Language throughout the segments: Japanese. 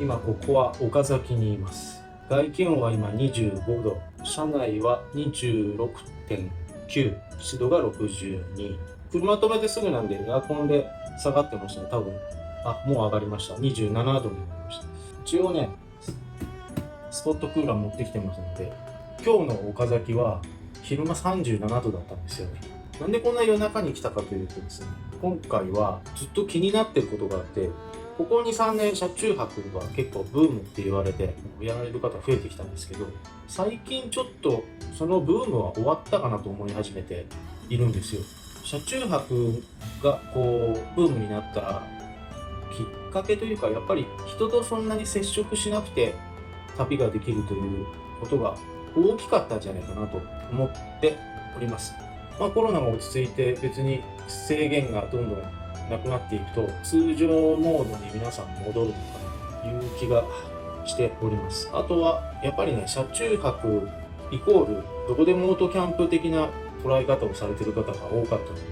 今ここは岡崎にいます。外気温は今25度、車内は 26.9、湿度が62。車止めてすぐなんでエアコンで下がってましたね。多分もう上がりました。27度になりました。一応ねスポットクーラー持ってきてますので、今日の岡崎は昼間37度だったんですよね。なんでこんな夜中に来たかというとですね、今回はずっと気になってることがあって、ここ2、3年車中泊が結構ブームって言われてやられる方増えてきたんですけど、最近ちょっとそのブームは終わったかなと思い始めているんですよ。車中泊がこうブームになったきっかけというか、やっぱり人とそんなに接触しなくて旅ができるということが大きかったんじゃないかなと思っております。コロナが落ち着いて別に制限がどんどんなくなっていくと通常モードに皆さん戻るのかなという気がしております。あとはやっぱりね、車中泊イコールどこでもオートキャンプ的な捉え方をされている方が多かったので、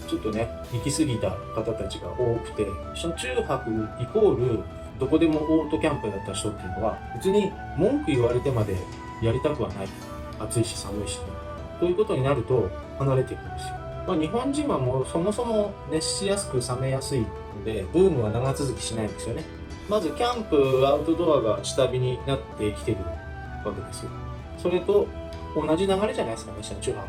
ちょっとね行き過ぎた方たちが多くて、車中泊イコールどこでもオートキャンプだった人っていうのは別に文句言われてまでやりたくはない。暑いし寒いし、ということになると離れていくんですよ。日本人はもうそもそも熱しやすく冷めやすいのでブームは長続きしないんですよね。まずキャンプアウトドアが下火になってきてるわけですよ。それと同じ流れじゃないですかね。車中泊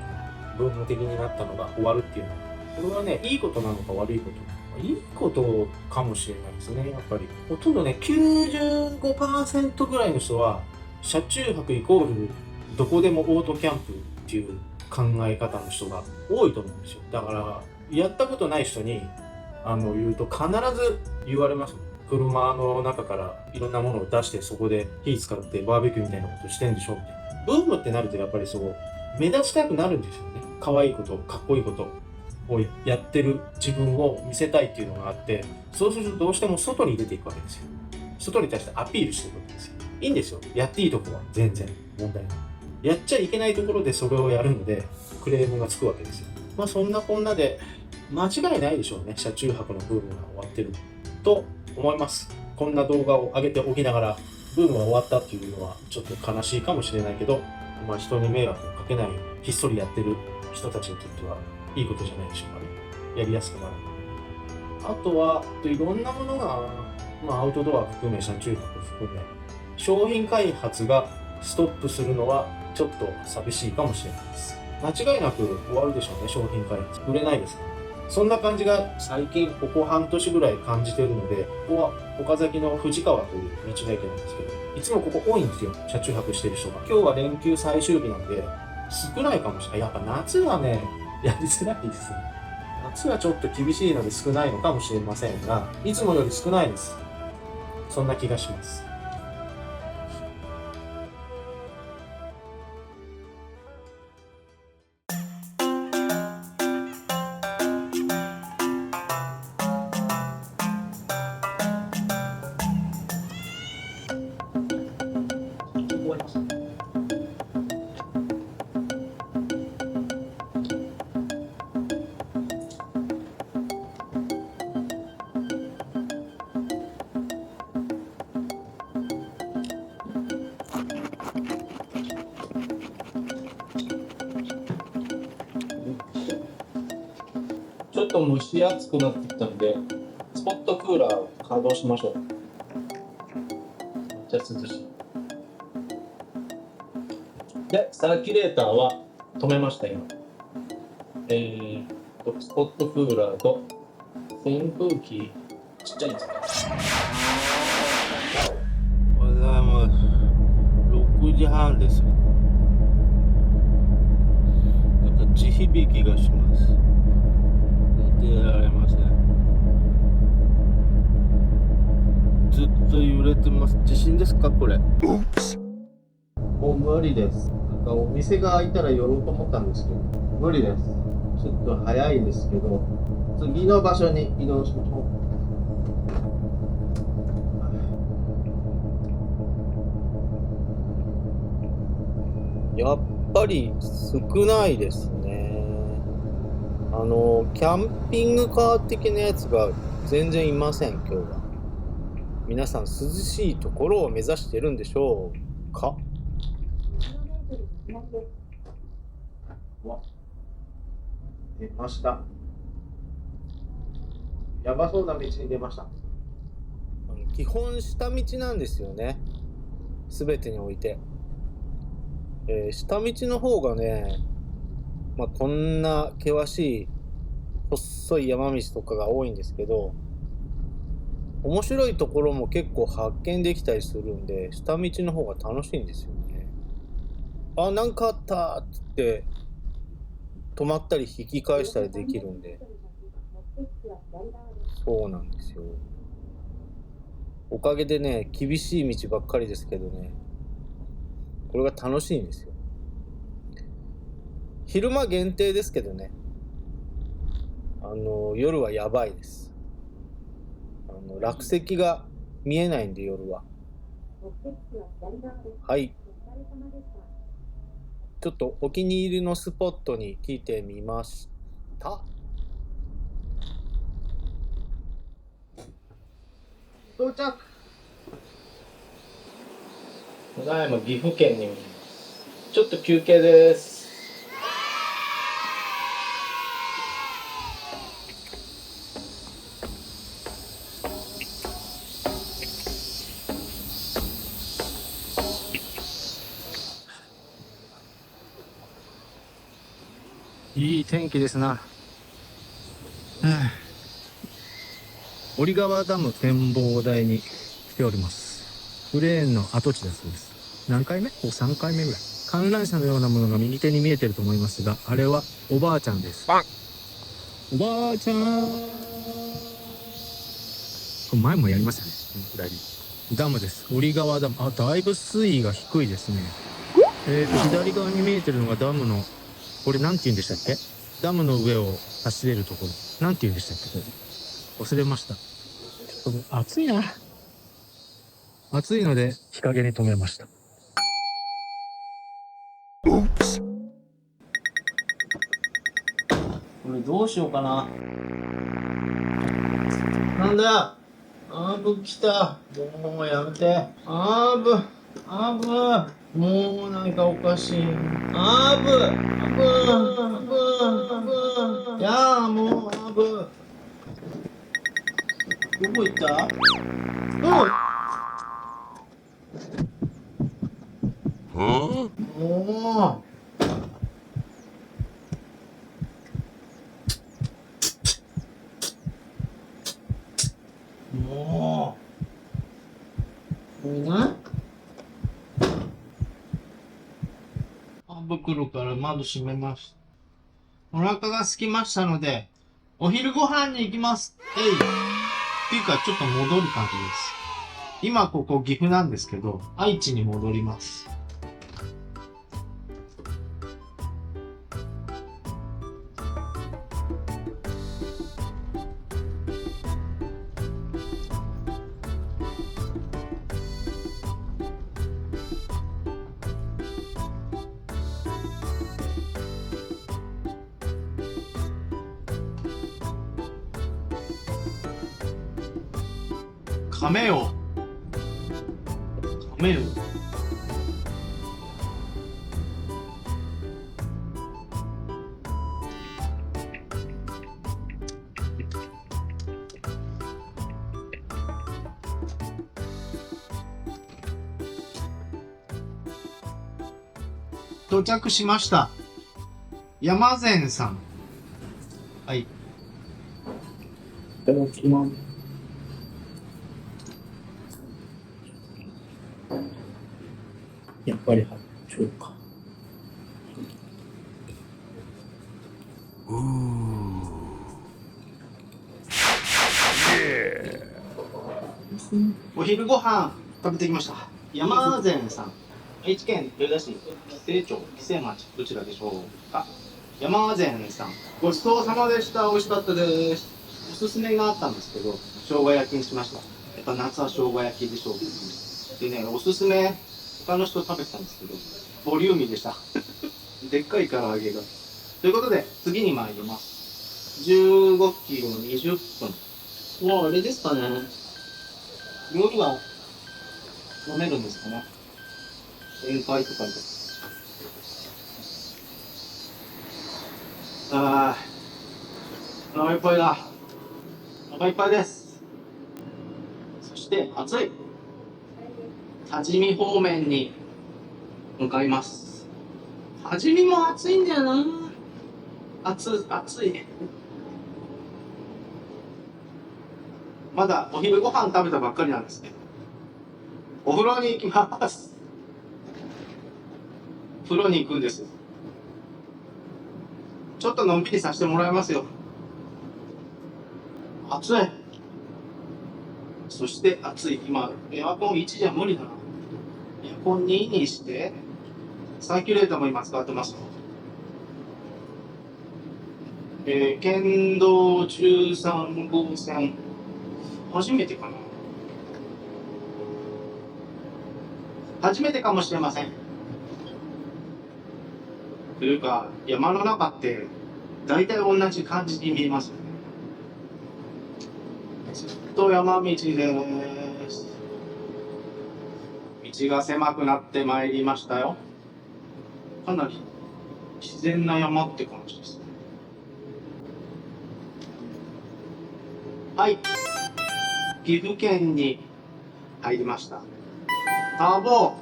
ブーム的になったのが終わるっていうのは、これはねいいことなのか悪いことなのか、いいことかもしれないですね。やっぱりほとんどね 95% ぐらいの人は車中泊イコールどこでもオートキャンプっていう考え方の人が多いと思うんですよ。だからやったことない人に言うと必ず言われます。車の中からいろんなものを出してそこで火使ってバーベキューみたいなことしてんでしょみたいな。ブームってなるとやっぱりそう目立ちたくなるんですよね。可愛いことかっこいいことをやってる自分を見せたいっていうのがあって、そうするとどうしても外に出ていくわけですよ。外に対してアピールしていくわけですよ。いいんですよ、やっていいとこは全然問題ない。やっちゃいけないところでそれをやるのでクレームがつくわけですよ。そんなこんなで間違いないでしょうね、車中泊のブームが終わってると思います。こんな動画を上げておきながらブームが終わったっていうのはちょっと悲しいかもしれないけど、人に迷惑をかけないひっそりやってる人たちにとってはいいことじゃないでしょうかね。やりやすくなる。あとはいろんなものが、アウトドア含め車中泊含め商品開発がストップするのはちょっと寂しいかもしれないです。間違いなく終わるでしょうね。商品開発売れないですから。そんな感じが最近ここ半年ぐらい感じてるので、ここは岡崎の富士川という道の駅なんですけど、いつもここ多いんですよ、車中泊してる人が。今日は連休最終日なので少ないかもしれない。やっぱ夏はねやりづらいですね。夏はちょっと厳しいので少ないのかもしれませんが、いつもより少ないです。そんな気がします。ちょっと蒸し暑くなってきたので、スポットクーラーを稼働しましょう。めっちゃ涼しい。で、サーキュレーターは止めました今。スポットクーラーと扇風機、ちっちゃいんですね。おはようございます。6時半です。なんか地響きがします。寝てられません。ずっと揺れてます。地震ですかこれ。もう無理です。なんかお店が開いたら寄ろうと思ったんですけど無理です。ちょっと早いですけど次の場所に移動しましょう。やっぱり少ないですね。キャンピングカー的なやつが全然いません今日は。皆さん涼しいところを目指してるんでしょうか。出ました。やばそうな道に出ました。基本下道なんですよね、すべてにおいて。下道の方がね、こんな険しい細い山道とかが多いんですけど、面白いところも結構発見できたりするんで、下道の方が楽しいんですよね。あ、なんかあったっつって止まったり引き返したりできるんで。そうなんですよ。おかげでね、厳しい道ばっかりですけどね、これが楽しいんですよ。昼間限定ですけどね、夜はやばいです。落石が見えないんで、夜は。はい。ちょっとお気に入りのスポットに来てみました。到着。ただいま岐阜県にいます。ちょっと休憩です。いい天気ですな。折川ダム展望台に来ております。クレーンの跡地だそうです。何回目？3回目ぐらい。観覧車のようなものが右手に見えてると思いますが、あれはおばあちゃんです。おばあちゃん。これ前もやりましたね。左ダムです。折川ダム。あ、だいぶ水位が低いですね。左側に見えてるのがダムの、これなんて言うんでしたっけ？ダムの上を走れるところ。なんて言うんでしたっけ？忘れました。暑いな。暑いので日陰に止めました。これどうしようかな。なんだ。アーブ来た。もうやめて。アーブ。もうなんかおかしい。アーブ。いやーもうアーブ。どこ行った？もうね。アーブ来るから窓閉めます。お腹が空きましたので、お昼ご飯に行きます。っていうかちょっと戻る感じです。今ここ岐阜なんですけど、愛知に戻ります。亀よ。到着しました。山善さん。はい。いただきます。やっぱり発注か。お昼ご飯食べてきました。山善さん。愛知県豊田市規制町規制町どちらでしょうか。山善さん、ごちそうさまでした。美味しかったです。おすすめがあったんですけど、生姜焼きにしました。やっぱ夏は生姜焼きでしょう。でね、おすすめ他の人食べてたんですけど、ボリューミーでした。でっかい唐揚げが。ということで次に参ります。15キロ20分。もうあれですかね。夜は飲めるんですかね。宴会とかで。ああ、お腹いっぱいだ。お腹いっぱいです。そして暑い。多治見方面に向かいます。多治見も暑いんだよな。暑い。まだお昼ご飯食べたばっかりなんですね。お風呂に行きます。風呂に行くんです。ちょっとのんびりさせてもらいますよ。暑い。そして暑い。今、エアコン1じゃ無理だな。エアコン2にして、サーキュレーターも今使ってますよ。県道13号線。初めてかな。初めてかもしれません。というか、山の中って大体同じ感じに見えますよね。ずっと山道です。道が狭くなってまいりましたよ。かなり自然な山って感じです。はい。岐阜県に入りました。ターボ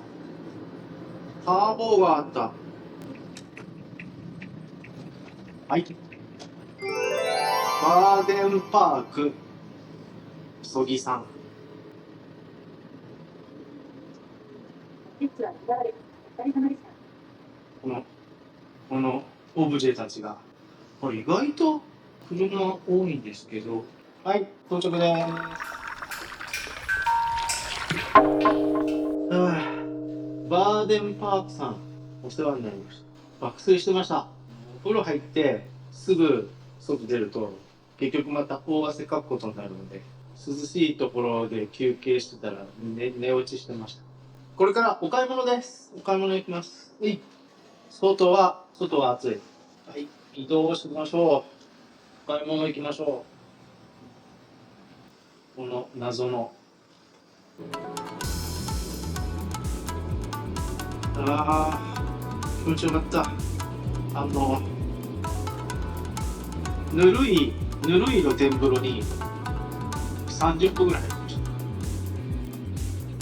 があった。はい。ガーデンパーク、そぎさん。このオブジェたちが、これ意外と車多いんですけど、はい、到着です。ガーデンパークさん、お世話になりました。爆睡してました。お風呂入ってすぐ外出ると結局また大汗かくことになるので、涼しいところで休憩してたら寝落ちしてました。これからお買い物です。お買い物行きます。外は暑い。はい、移動していきましょう。お買い物行きましょう。この謎の。気持ちよかった。ぬるい露天風呂に30分ぐらい入りました。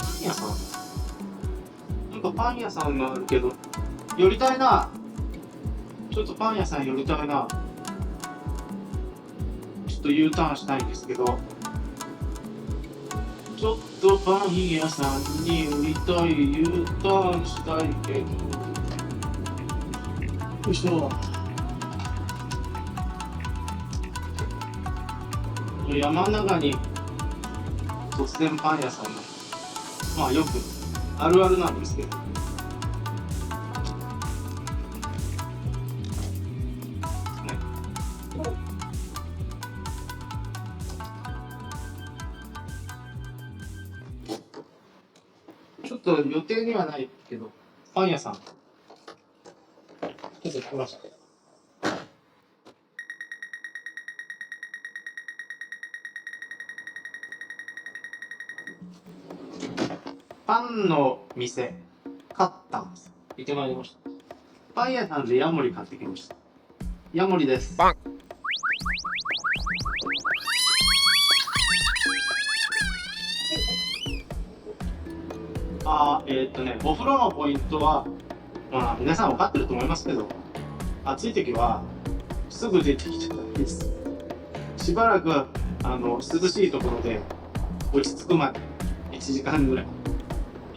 パン屋さんなんかパン屋さんがあるけど、寄りたいな。ちょっとパン屋さん寄りたいな。ちょっと U ターンしたいんですけど、ちょっとパン屋さんに寄りたい、U ターンしたいけど、よいしょ。山の中に突然パン屋さんが、まあよくあるあるなんですけど、ちょっと予定にはないけど、パン屋さん、ちょっと来ました。パンの店、買ったんです。行ってまいりました。パン屋さんでヤモリ買ってきました。ヤモリです。パン。お風呂のポイントは、まあ皆さん分かってると思いますけど、暑い時はすぐ出てきちゃったらいいです。しばらく涼しいところで落ち着くまで1時間ぐらい。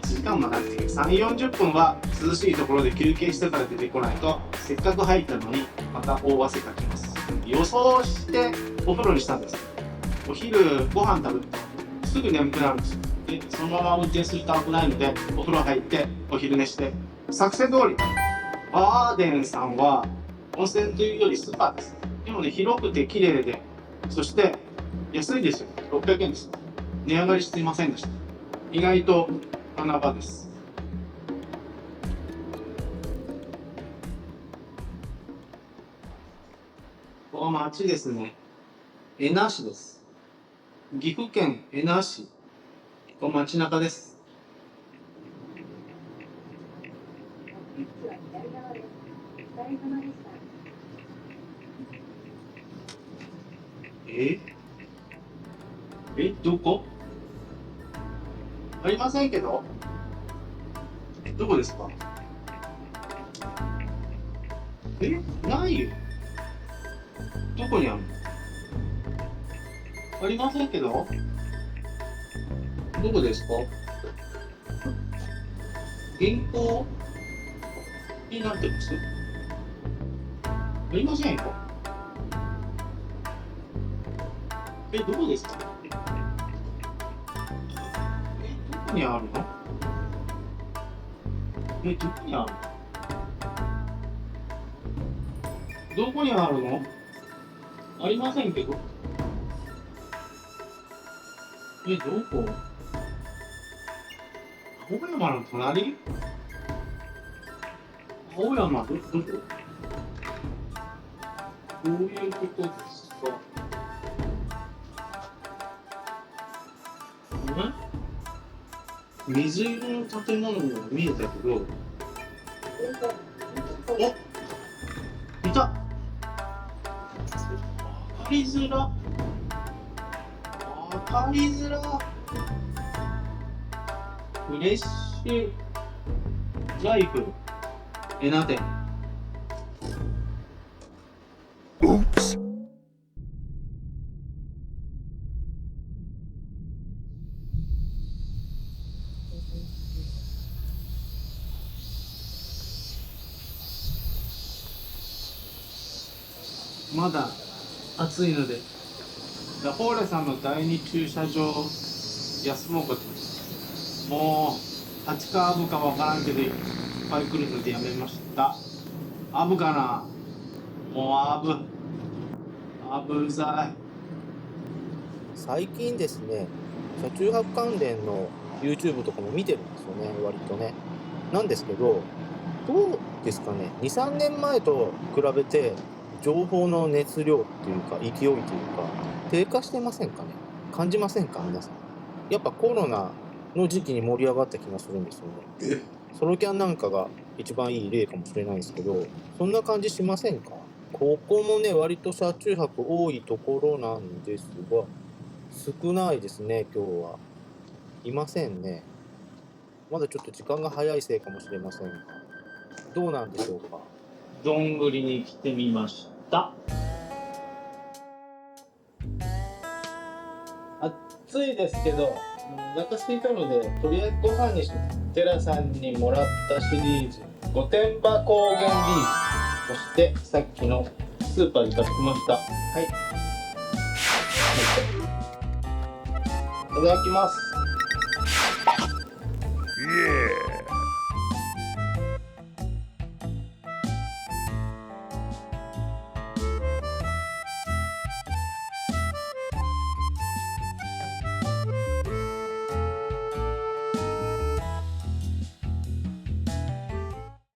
1時間もなくて3、40分は涼しいところで休憩してから出てこないと、せっかく入ったのにまた大汗かきます。予想してお風呂にしたんです。お昼ご飯食べるとすぐ眠くなるんですよ。でそのまま運転すると危ないので、お風呂入ってお昼寝して、作戦通りバーデンさんは温泉というよりスーパーです。でもね、広くて綺麗で、そして安いですよ。600円です。値上がりしていませんでした。意外と穴場です。ここは町ですね。恵那市です。岐阜県恵那市。ここ街中です。どこ？ありませんけど。どこですか？ないよ。どこにあるの？ありませんけど。どこですか？銀行になってます？ありませんよ。どこですか？どこにあるの？どこにあるの？どこにあるの？ありませんけど。どこ？青山の隣？青山どこ？どういうことですか？水色の建物が見えたけど、いた！わかりづら。フレッシュライフル。なぜ？まだ暑いので、ラフォーレさんの第二駐車場休もうかと。もう8かアブかわからんけどいっぱい来るのでやめました。アブかな？もうアブうざい。最近ですね、車中泊関連の YouTube とかも見てるんですよね、割とね。なんですけど、どうですかね、2、3年前と比べて、情報の熱量っていうか、勢いというか、低下してませんかね？感じませんか、皆さん。やっぱコロナの時期に盛り上がった気がするんですよね。ソロキャンなんかが一番いい例かもしれないですけど、そんな感じしませんか？ここもね、割と車中泊多いところなんですが、少ないですね、今日は。いませんね。まだちょっと時間が早いせいかもしれませんが。どうなんでしょうか。どんぐりに来てみました。暑いですけど、お腹空いたので、とりあえずご飯にして、テラさんにもらったシリーズ、御殿場高原ビーフ、そしてさっきのスーパーで買ってきました。はい。いただきます。